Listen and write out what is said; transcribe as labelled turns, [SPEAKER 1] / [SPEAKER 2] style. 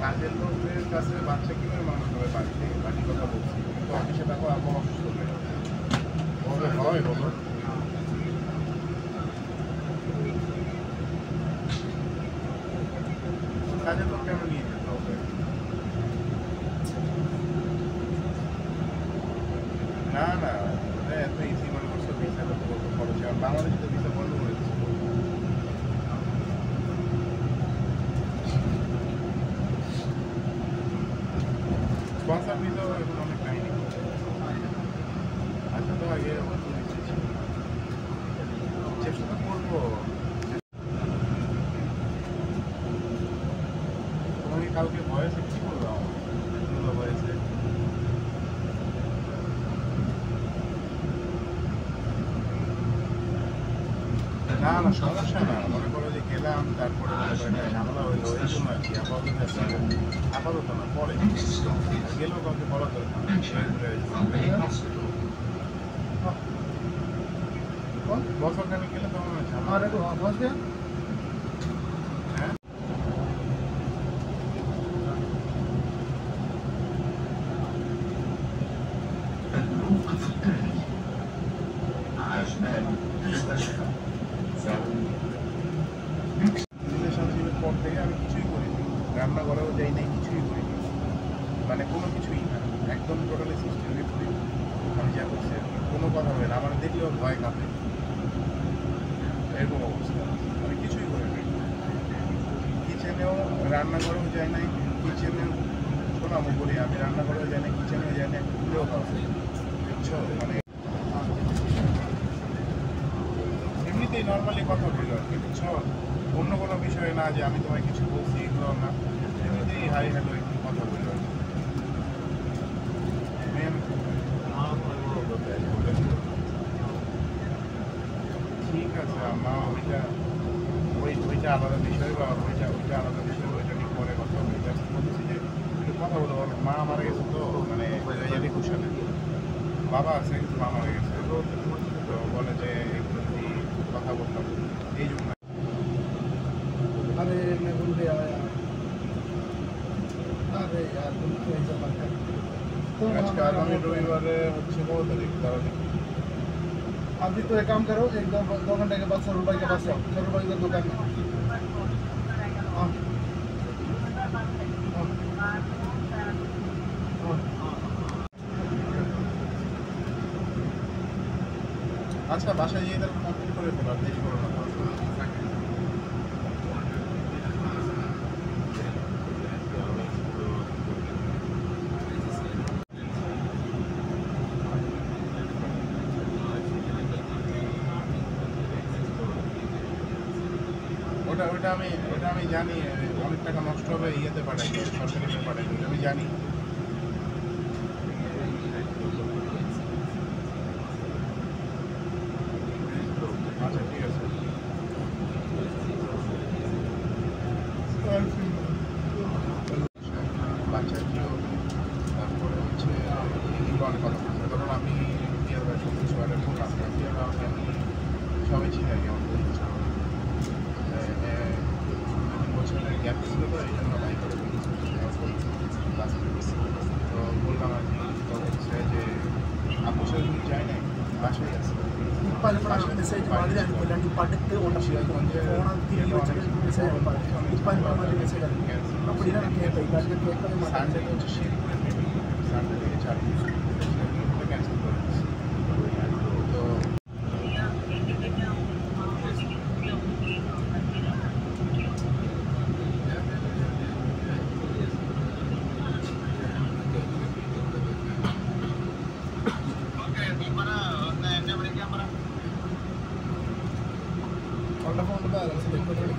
[SPEAKER 1] কাজের লোকের কাছে বাচ্চা কিভাবে মানুষ হবে বাড়ি থেকে বাড়ির কথা বলছি কিন্তু অফিসে থাকো আবহাওয়া অসুস্থ হয়ে যাবে হয় বলো কাজের লোক কেন নিয়ে যেতে হবে না না এত ইজি মনে করছো ভিসা করতে কত খরচ হয় বাংলাদেশে তো ভিসা বন্ধ করে দিচ্ছে স্পন্সর ভিসা এখন অনেক কাহিনী আচ্ছা তো আগে চেষ্টা তো করবো তোমাকে কালকে ভয়েসে কি করলাম ভয়েসে না না সমস্যা না মনে করো যে গেলাম তারপরে ঝামেলা হইলো এই জন্য আর কি আপাতত না পরে গেলেও কাউকে বলা দরকার বছর খানে গেলে তখন ঝামেলা রিলেশনশিপের পর থেকে আমি কিছুই করিনি রান্না করেও যাই নাই কিছুই করিনি মানে কোনো কিছুই না একদম টোটালি সিস্টেমে করি আমি যা করছি কোনো কথা হয় না আমার দেখলেও ভয় কাঁপে এরকম অবস্থা আমি কিছুই করিনি কিচেনেও রান্না করেও যাই নাই কিচেনেও শোনাবো বলি আমি রান্না করেও যাই না কিচেনেও যাই না খুলেও খাওয়া বুঝছো মানে এমনিতেই নর্মালি কথা বলি আর কি বুঝছো অন্য কোনো বিষয়ে না যে আমি তোমায় কিছু বলছি এগুলো না এমনিতেই হাই হ্যালো একটু কথা বলি আর ঠিক আছে মা ওইটা আলাদা বিষয় বা ওইটা আলাদা বিষয় ওইটা নিয়ে পরে কথা বলি বলছি যে একটু কথা বলতে পারো মা মারা গেছে তো মানে 2021 সালে বাবা আছে কিন্তু মা মারা গেছে তো বলে যে এগুলো নিয়ে কথা বলতাম এই জন্য
[SPEAKER 2] अरे मैं भूल गया यार अरे यार तुम तो ऐसा मत कर
[SPEAKER 1] আজকে আগামী রবিবারে হচ্ছে কত তারিখ তারা
[SPEAKER 2] अभी तो एक काम करो एक दो घंटे के बाद सरूर भाई के पास जाओ सरूर भाई का दुकान में हाँ
[SPEAKER 1] আচ্ছা বাসায় গিয়ে তাহলে কমপ্লিট করে ফেলো আর দেরি করো না ওটা আমি জানি অনেক টাকা নষ্ট হবে ইয়েতে পাঠাই সরকারিতে পাঠাই আমি জানি আচ্ছা ঠিক আছে বাচ্চার কেউ তারপরে হচ্ছে অনেক কথা বলতে কারণ আমি বিয়ের বয়স কিছু আগে বললাম আমি সবাই চিনি আর কি আমার বছরের গ্যাপ ছিল তো এই জন্য বাই করে তো বললাম আর কি তো হচ্ছে যে আপুর সাথে তুমি যাই নাই বাসায় আছে সানডে হচ্ছে শিরপুরের মিটিং সানডে থেকে 4 ক্যান্সেল করে তো
[SPEAKER 2] Hola, ¿cómo estás?